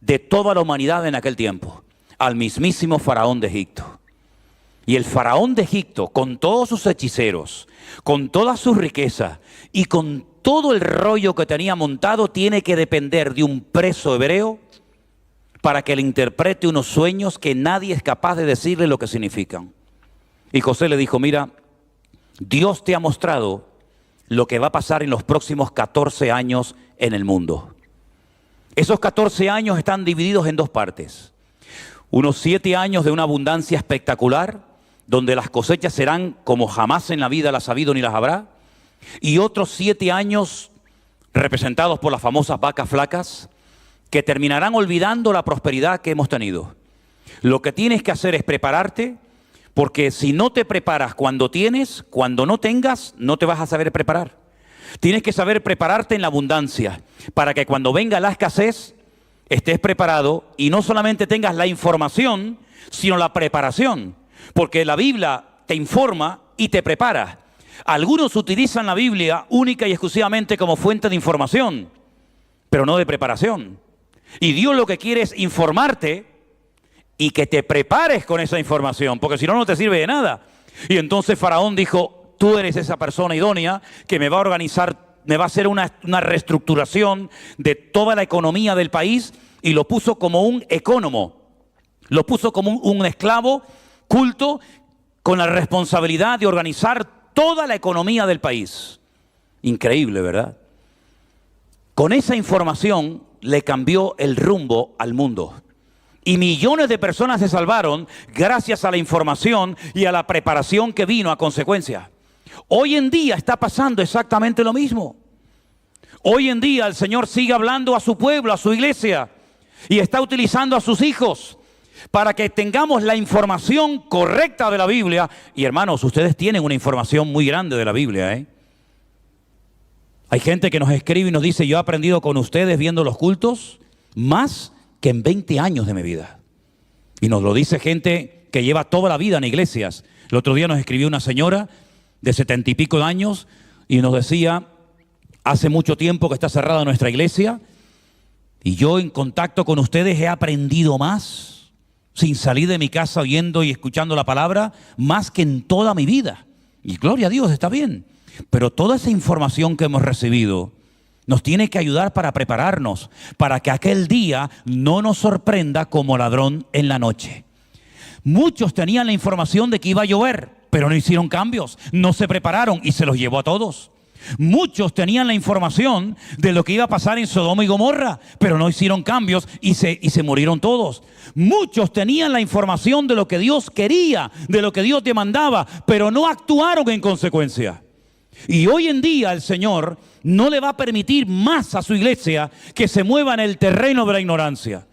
de toda la humanidad en aquel tiempo. Al mismísimo faraón de Egipto. Y el faraón de Egipto, con todos sus hechiceros, con todas sus riquezas y con todo el rollo que tenía montado, tiene que depender de un preso hebreo para que le interprete unos sueños que nadie es capaz de decirle lo que significan. Y José le dijo, mira, Dios te ha mostrado lo que va a pasar en los próximos 14 años en el mundo. Esos 14 años están divididos en dos partes. Unos 7 años de una abundancia espectacular, donde las cosechas serán como jamás en la vida las ha habido ni las habrá. Y otros 7 años representados por las famosas vacas flacas, que terminarán olvidando la prosperidad que hemos tenido. Lo que tienes que hacer es prepararte, porque si no te preparas cuando tienes, cuando no tengas, no te vas a saber preparar. Tienes que saber prepararte en la abundancia, para que cuando venga la escasez, estés preparado y no solamente tengas la información, sino la preparación. Porque la Biblia te informa y te prepara. Algunos utilizan la Biblia única y exclusivamente como fuente de información, pero no de preparación. Y Dios lo que quiere es informarte y que te prepares con esa información, porque si no, no te sirve de nada. Y entonces Faraón dijo, tú eres esa persona idónea que me va a organizar, me va a hacer una reestructuración de toda la economía del país, y lo puso como un ecónomo, lo puso como un esclavo culto con la responsabilidad de organizar toda la economía del país. Increíble, ¿verdad? Con esa información le cambió el rumbo al mundo. Y millones de personas se salvaron gracias a la información y a la preparación que vino a consecuencia. Hoy en día está pasando exactamente lo mismo. Hoy en día el Señor sigue hablando a su pueblo, a su iglesia, y está utilizando a sus hijos para que tengamos la información correcta de la Biblia. Y hermanos, ustedes tienen una información muy grande de la Biblia, ¿eh? Hay gente que nos escribe y nos dice, yo he aprendido con ustedes viendo los cultos más que en 20 años de mi vida. Y nos lo dice gente que lleva toda la vida en iglesias. El otro día nos escribió una señora de 70 y pico de años y nos decía, hace mucho tiempo que está cerrada nuestra iglesia y yo en contacto con ustedes he aprendido más sin salir de mi casa oyendo y escuchando la palabra, más que en toda mi vida. Y gloria a Dios, está bien. Pero toda esa información que hemos recibido nos tiene que ayudar para prepararnos, para que aquel día no nos sorprenda como ladrón en la noche. Muchos tenían la información de que iba a llover, pero no hicieron cambios, no se prepararon y se los llevó a todos. Muchos tenían la información de lo que iba a pasar en Sodoma y Gomorra, pero no hicieron cambios y se murieron todos. Muchos tenían la información de lo que Dios quería, de lo que Dios demandaba, pero no actuaron en consecuencia. Y hoy en día el Señor no le va a permitir más a su iglesia que se mueva en el terreno de la ignorancia.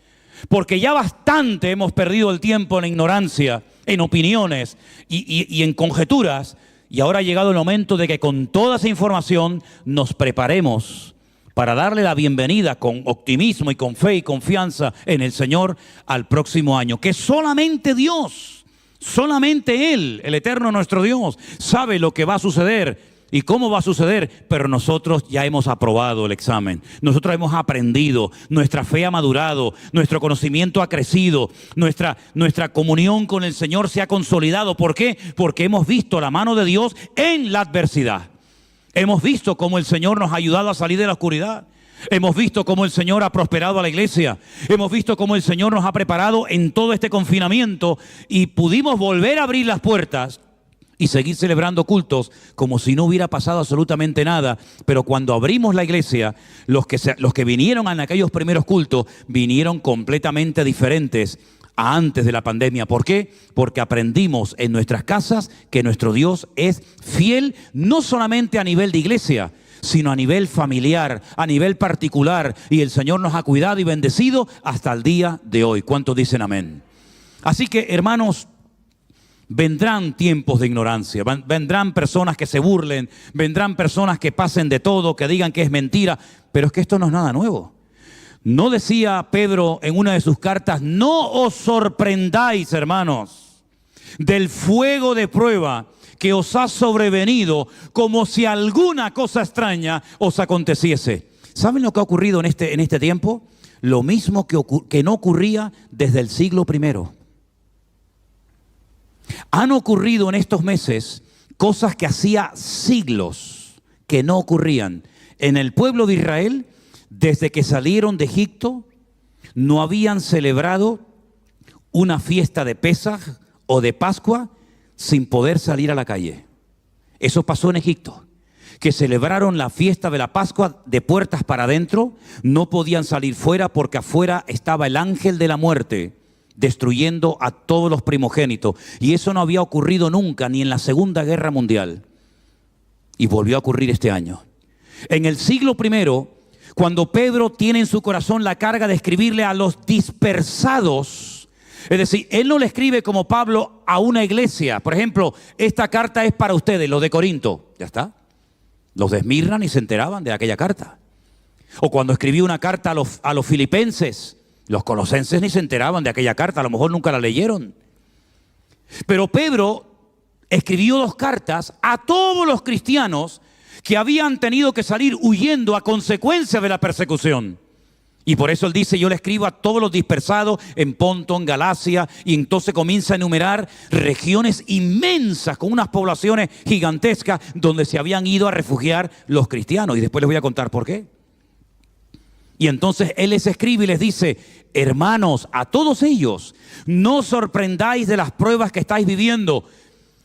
Porque ya bastante hemos perdido el tiempo en la ignorancia, en opiniones y en conjeturas. Y ahora ha llegado el momento de que con toda esa información nos preparemos para darle la bienvenida con optimismo y con fe y confianza en el Señor al próximo año. Que solamente Dios, solamente Él, el eterno nuestro Dios, sabe lo que va a suceder y cómo va a suceder, pero nosotros ya hemos aprobado el examen. Nosotros hemos aprendido, nuestra fe ha madurado, nuestro conocimiento ha crecido, nuestra comunión con el Señor se ha consolidado. ¿Por qué? Porque hemos visto la mano de Dios en la adversidad. Hemos visto cómo el Señor nos ha ayudado a salir de la oscuridad. Hemos visto cómo el Señor ha prosperado a la iglesia. Hemos visto cómo el Señor nos ha preparado en todo este confinamiento y pudimos volver a abrir las puertas y seguir celebrando cultos como si no hubiera pasado absolutamente nada. Pero cuando abrimos la iglesia, los que vinieron en aquellos primeros cultos vinieron completamente diferentes a antes de la pandemia. ¿Por qué? Porque aprendimos en nuestras casas que nuestro Dios es fiel, no solamente a nivel de iglesia, sino a nivel familiar, a nivel particular. Y el Señor nos ha cuidado y bendecido hasta el día de hoy. ¿Cuántos dicen amén? Así que, hermanos, vendrán tiempos de ignorancia, vendrán personas que se burlen, vendrán personas que pasen de todo, que digan que es mentira, pero es que esto no es nada nuevo. ¿No decía Pedro en una de sus cartas, no os sorprendáis, hermanos, del fuego de prueba que os ha sobrevenido, como si alguna cosa extraña os aconteciese. ¿Saben lo que ha ocurrido en este tiempo? Lo mismo que no ocurría desde el siglo I. Han ocurrido en estos meses cosas que hacía siglos que no ocurrían. En el pueblo de Israel, desde que salieron de Egipto, no habían celebrado una fiesta de Pesaj o de Pascua sin poder salir a la calle. Eso pasó en Egipto, que celebraron la fiesta de la Pascua de puertas para adentro, no podían salir fuera porque afuera estaba el ángel de la muerte destruyendo a todos los primogénitos. Y eso no había ocurrido nunca, ni en la Segunda Guerra Mundial. Y volvió a ocurrir este año. En el siglo I, cuando Pedro tiene en su corazón la carga de escribirle a los dispersados, es decir, él no le escribe como Pablo a una iglesia. Por ejemplo, esta carta es para ustedes, los de Corinto. Ya está. Los de Esmirna ni se enteraban de aquella carta. O cuando escribió una carta a los filipenses, los colosenses ni se enteraban de aquella carta, a lo mejor nunca la leyeron. Pero Pedro escribió 2 cartas a todos los cristianos que habían tenido que salir huyendo a consecuencia de la persecución. Y por eso él dice, yo le escribo a todos los dispersados en Ponto, en Galacia, y entonces comienza a enumerar regiones inmensas con unas poblaciones gigantescas donde se habían ido a refugiar los cristianos. Y después les voy a contar por qué. Y entonces él les escribe y les dice, hermanos, a todos ellos, no os sorprendáis de las pruebas que estáis viviendo,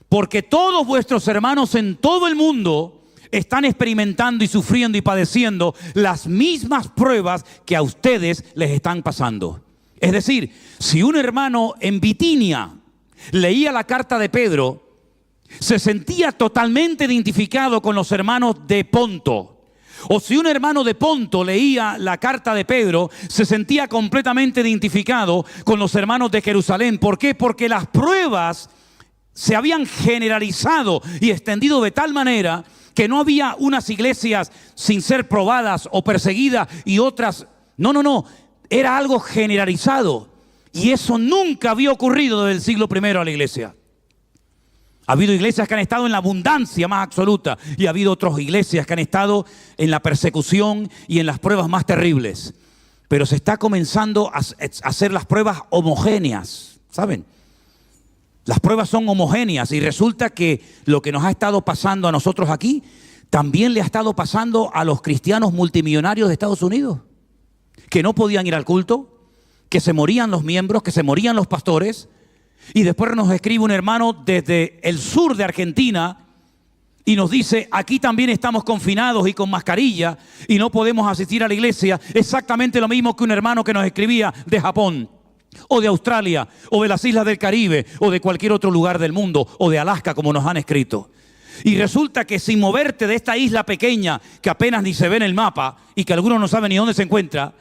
porque todos vuestros hermanos en todo el mundo están experimentando y sufriendo y padeciendo las mismas pruebas que a ustedes les están pasando. Es decir, si un hermano en Bitinia leía la carta de Pedro, se sentía totalmente identificado con los hermanos de Ponto. O si un hermano de Ponto leía la carta de Pedro, se sentía completamente identificado con los hermanos de Jerusalén. ¿Por qué? Porque las pruebas se habían generalizado y extendido de tal manera que no había unas iglesias sin ser probadas o perseguidas y otras. No. Era algo generalizado. Y eso nunca había ocurrido desde el siglo I a la iglesia. Ha habido iglesias que han estado en la abundancia más absoluta y ha habido otras iglesias que han estado en la persecución y en las pruebas más terribles. Pero se está comenzando a hacer las pruebas homogéneas, ¿saben? Las pruebas son homogéneas y resulta que lo que nos ha estado pasando a nosotros aquí también le ha estado pasando a los cristianos multimillonarios de Estados Unidos, que no podían ir al culto, que se morían los miembros, que se morían los pastores. Y después nos escribe un hermano desde el sur de Argentina y nos dice, aquí también estamos confinados y con mascarilla y no podemos asistir a la iglesia. Exactamente lo mismo que un hermano que nos escribía de Japón, o de Australia, o de las islas del Caribe, o de cualquier otro lugar del mundo, o de Alaska, como nos han escrito. Y resulta que sin moverte de esta isla pequeña, que apenas ni se ve en el mapa, y que algunos no saben ni dónde se encuentra,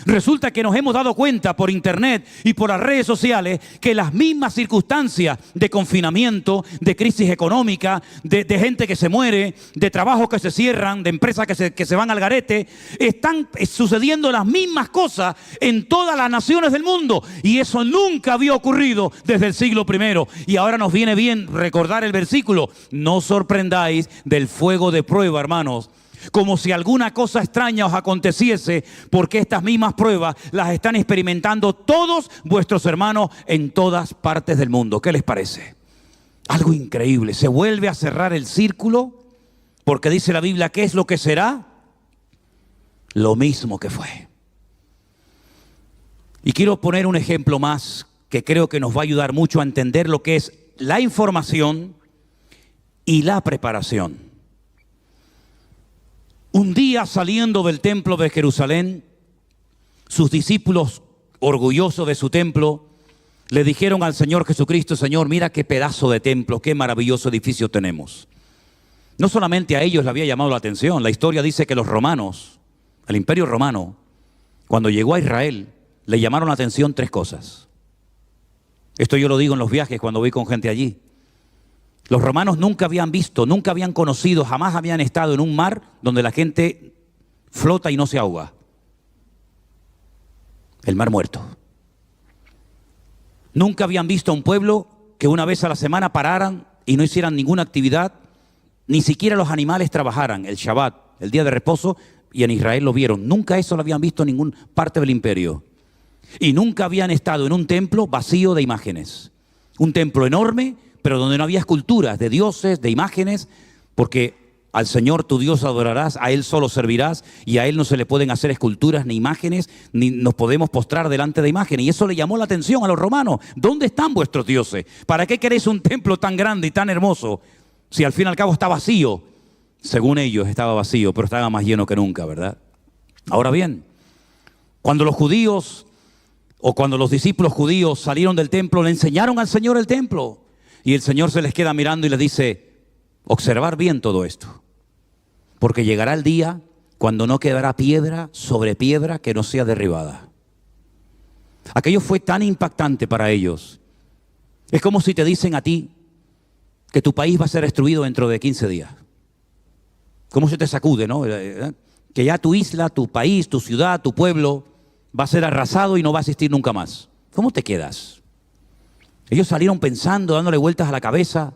resulta que nos hemos dado cuenta por internet y por las redes sociales que las mismas circunstancias de confinamiento, de crisis económica, de gente que se muere, de trabajos que se cierran, de empresas que se van al garete, están sucediendo las mismas cosas en todas las naciones del mundo. Y eso nunca había ocurrido desde el siglo I. Y ahora nos viene bien recordar el versículo. No os sorprendáis del fuego de prueba, hermanos, como si alguna cosa extraña os aconteciese, porque estas mismas pruebas las están experimentando todos vuestros hermanos en todas partes del mundo. ¿Qué les parece? Algo increíble. Se vuelve a cerrar el círculo, porque dice la Biblia, ¿qué es lo que será? Lo mismo que fue. Y quiero poner un ejemplo más que creo que nos va a ayudar mucho a entender lo que es la información y la preparación. Un día, saliendo del templo de Jerusalén, sus discípulos, orgullosos de su templo, le dijeron al Señor Jesucristo, Señor, mira qué pedazo de templo, qué maravilloso edificio tenemos. No solamente a ellos le había llamado la atención, la historia dice que los romanos, el imperio romano, cuando llegó a Israel, le llamaron la atención 3 cosas. Esto yo lo digo en los viajes cuando voy con gente allí. Los romanos nunca habían visto, nunca habían conocido, jamás habían estado en un mar donde la gente flota y no se ahoga. El Mar Muerto. Nunca habían visto a un pueblo que una vez a la semana pararan y no hicieran ninguna actividad, ni siquiera los animales trabajaran, el Shabbat, el día de reposo, y en Israel lo vieron. Nunca eso lo habían visto en ninguna parte del imperio. Y nunca habían estado en un templo vacío de imágenes. Un templo enorme, pero donde no había esculturas de dioses, de imágenes, porque al Señor tu Dios adorarás, a Él solo servirás, y a Él no se le pueden hacer esculturas ni imágenes, ni nos podemos postrar delante de imágenes. Y eso le llamó la atención a los romanos. ¿Dónde están vuestros dioses? ¿Para qué queréis un templo tan grande y tan hermoso si al fin y al cabo está vacío? Según ellos estaba vacío, pero estaba más lleno que nunca, ¿verdad? Ahora bien, cuando los judíos o cuando los discípulos judíos salieron del templo, le enseñaron al Señor el templo. Y el Señor se les queda mirando y les dice: observar bien todo esto, porque llegará el día cuando no quedará piedra sobre piedra que no sea derribada. Aquello fue tan impactante para ellos. Es como si te dicen a ti que tu país va a ser destruido dentro de 15 días. ¿Cómo se te sacude, no? Que ya tu isla, tu país, tu ciudad, tu pueblo va a ser arrasado y no va a existir nunca más. ¿Cómo te quedas? Ellos salieron pensando, dándole vueltas a la cabeza.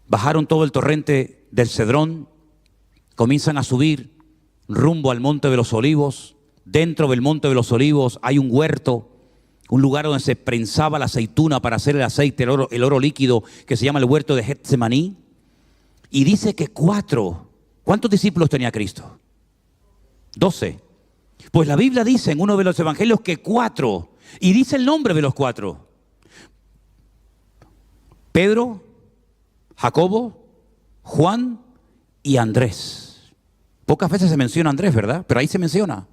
Bajaron todo el torrente del Cedrón, comienzan a subir rumbo al Monte de los Olivos. Dentro del Monte de los Olivos hay un huerto, un lugar donde se prensaba la aceituna para hacer el aceite, el oro líquido, que se llama el huerto de Getsemaní. Y dice que 4, ¿cuántos discípulos tenía Cristo? 12. Pues la Biblia dice en uno de los evangelios que 4, y dice el nombre de los 4. Pedro, Jacobo, Juan y Andrés. Pocas veces se menciona Andrés, ¿verdad? Pero ahí se menciona.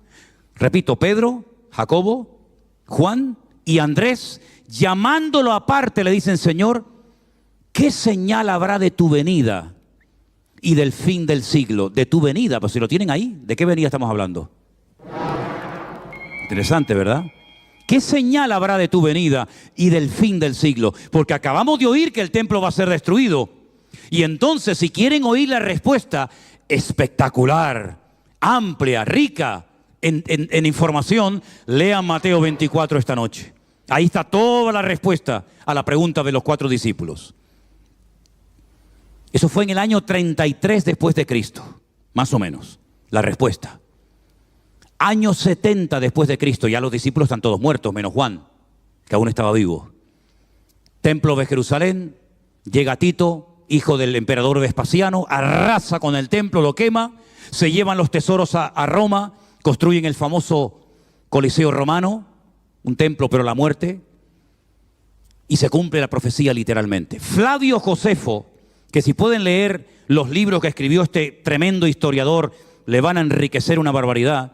Repito, Pedro, Jacobo, Juan y Andrés, llamándolo aparte, le dicen: Señor, ¿qué señal habrá de tu venida y del fin del siglo? De tu venida, pues si lo tienen ahí, ¿de qué venida estamos hablando? Interesante, ¿verdad? ¿Qué señal habrá de tu venida y del fin del siglo? Porque acabamos de oír que el templo va a ser destruido. Y entonces, si quieren oír la respuesta espectacular, amplia, rica en información, lean Mateo 24 esta noche. Ahí está toda la respuesta a la pregunta de los 4 discípulos. Eso fue en el año 33 después de Cristo, más o menos, la respuesta. Año 70 después de Cristo, ya los discípulos están todos muertos, menos Juan, que aún estaba vivo. Templo de Jerusalén, llega Tito, hijo del emperador Vespasiano, arrasa con el templo, lo quema, se llevan los tesoros a Roma, construyen el famoso Coliseo romano, un templo pero la muerte, y se cumple la profecía literalmente. Flavio Josefo, que si pueden leer los libros que escribió este tremendo historiador, le van a enriquecer una barbaridad,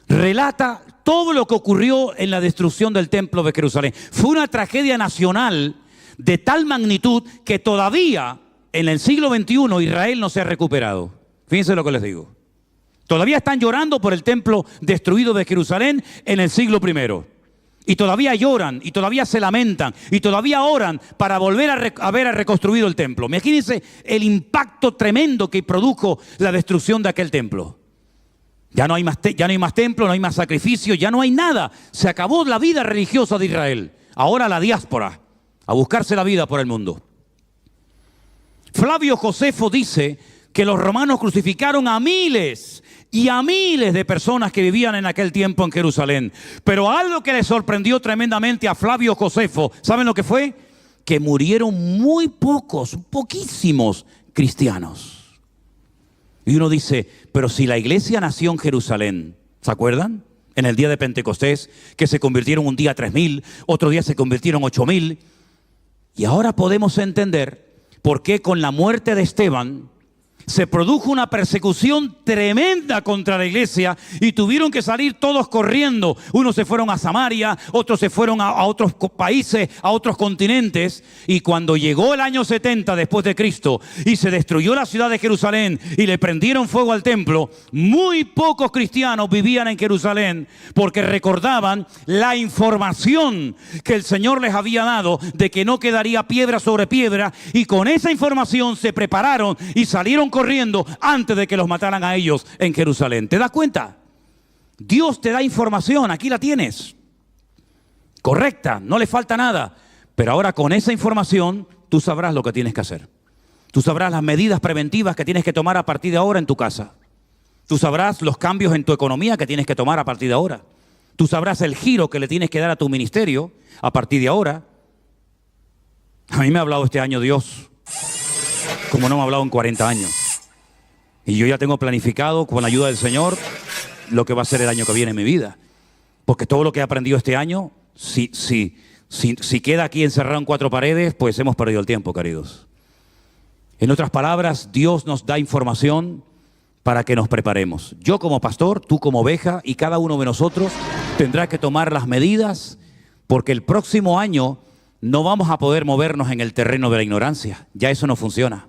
relata todo lo que ocurrió en la destrucción del templo de Jerusalén. Fue una tragedia nacional de tal magnitud que todavía en el siglo XXI Israel no se ha recuperado. Fíjense lo que les digo. Todavía están llorando por el templo destruido de Jerusalén en el siglo I. Y todavía lloran, y todavía se lamentan, y todavía oran para volver a ver reconstruido el templo. Imagínense el impacto tremendo que produjo la destrucción de aquel templo. Ya no hay más templo, no hay más sacrificio, ya no hay nada. Se acabó la vida religiosa de Israel. Ahora la diáspora, a buscarse la vida por el mundo. Flavio Josefo dice que los romanos crucificaron a miles y a miles de personas que vivían en aquel tiempo en Jerusalén. Pero algo que le sorprendió tremendamente a Flavio Josefo, ¿saben lo que fue? Que murieron muy pocos, poquísimos cristianos. Y uno dice, pero si la iglesia nació en Jerusalén, ¿se acuerdan? En el día de Pentecostés, que se convirtieron un día 3.000, otro día se convirtieron 8.000. Y ahora podemos entender por qué con la muerte de Esteban se produjo una persecución tremenda contra la iglesia y tuvieron que salir todos corriendo. Unos se fueron a Samaria, otros se fueron a otros países, a otros continentes. Y cuando llegó el año 70 después de Cristo y se destruyó la ciudad de Jerusalén y le prendieron fuego al templo, muy pocos cristianos vivían en Jerusalén porque recordaban la información que el Señor les había dado de que no quedaría piedra sobre piedra, y con esa información se prepararon y salieron corriendo antes de que los mataran a ellos en Jerusalén. ¿Te das cuenta? Dios te da información, aquí la tienes, correcta, no le falta nada, Pero ahora con esa información, tú sabrás lo que tienes que hacer. Tú sabrás las medidas preventivas que tienes que tomar a partir de ahora en tu casa. Tú sabrás los cambios en tu economía que tienes que tomar a partir de ahora. Tú sabrás el giro que le tienes que dar a tu ministerio a partir de ahora. A mí me ha hablado este año Dios como no me ha hablado en 40 años. Y yo ya tengo planificado, con la ayuda del Señor, lo que va a ser el año que viene en mi vida. Porque todo lo que he aprendido este año, si queda aquí encerrado en 4 paredes, pues hemos perdido el tiempo, queridos. En otras palabras, Dios nos da información para que nos preparemos. Yo como pastor, tú como oveja, y cada uno de nosotros tendrá que tomar las medidas, porque el próximo año no vamos a poder movernos en el terreno de la ignorancia. Ya eso no funciona.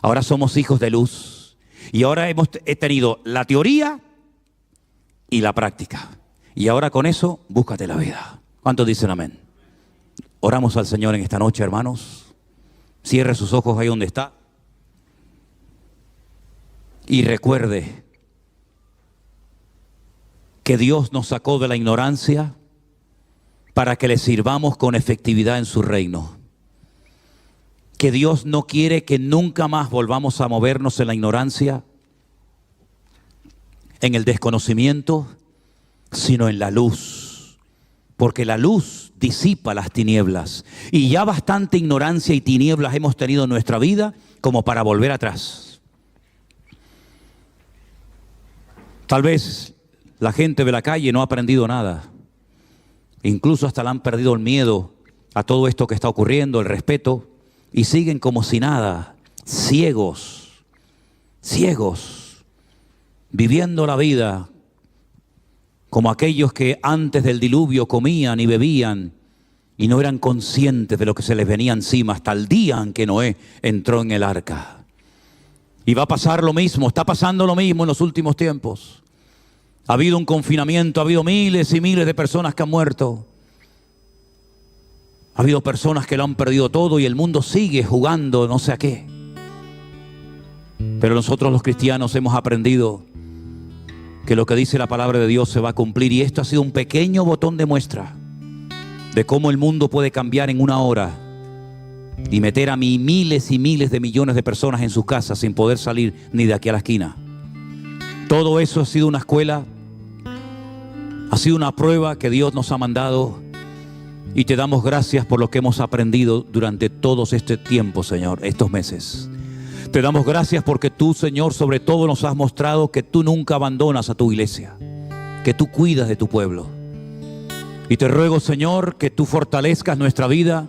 Ahora somos hijos de luz. Y ahora he tenido la teoría y la práctica. Y ahora con eso, búscate la vida. ¿Cuántos dicen amén? Oramos al Señor en esta noche, hermanos. Cierre sus ojos ahí donde está. Y recuerde que Dios nos sacó de la ignorancia para que le sirvamos con efectividad en su reino. Que Dios no quiere que nunca más volvamos a movernos en la ignorancia, en el desconocimiento, sino en la luz. Porque la luz disipa las tinieblas. Y ya bastante ignorancia y tinieblas hemos tenido en nuestra vida como para volver atrás. Tal vez la gente de la calle no ha aprendido nada. Incluso hasta le han perdido el miedo a todo esto que está ocurriendo, el respeto. Y siguen como si nada, ciegos, viviendo la vida como aquellos que antes del diluvio comían y bebían y no eran conscientes de lo que se les venía encima hasta el día en que Noé entró en el arca. Y va a pasar lo mismo, está pasando lo mismo en los últimos tiempos. Ha habido un confinamiento, ha habido miles y miles de personas que han muerto. Ha habido personas que lo han perdido todo y el mundo sigue jugando no sé a qué. Pero nosotros los cristianos hemos aprendido que lo que dice la palabra de Dios se va a cumplir. Y esto ha sido un pequeño botón de muestra de cómo el mundo puede cambiar en una hora y meter a miles y miles de millones de personas en sus casas sin poder salir ni de aquí a la esquina. Todo eso ha sido una escuela, ha sido una prueba que Dios nos ha mandado. Y te damos gracias por lo que hemos aprendido durante todo este tiempo, Señor, estos meses. Te damos gracias porque tú, Señor, sobre todo nos has mostrado que tú nunca abandonas a tu iglesia, que tú cuidas de tu pueblo. Y te ruego, Señor, que tú fortalezcas nuestra vida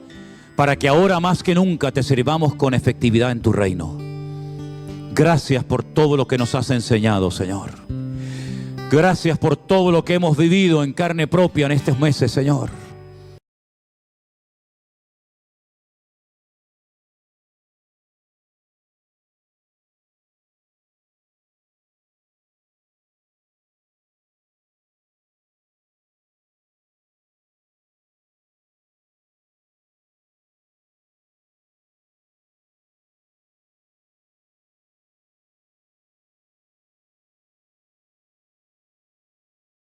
para que ahora más que nunca te sirvamos con efectividad en tu reino. Gracias por todo lo que nos has enseñado, Señor. Gracias por todo lo que hemos vivido en carne propia en estos meses, Señor.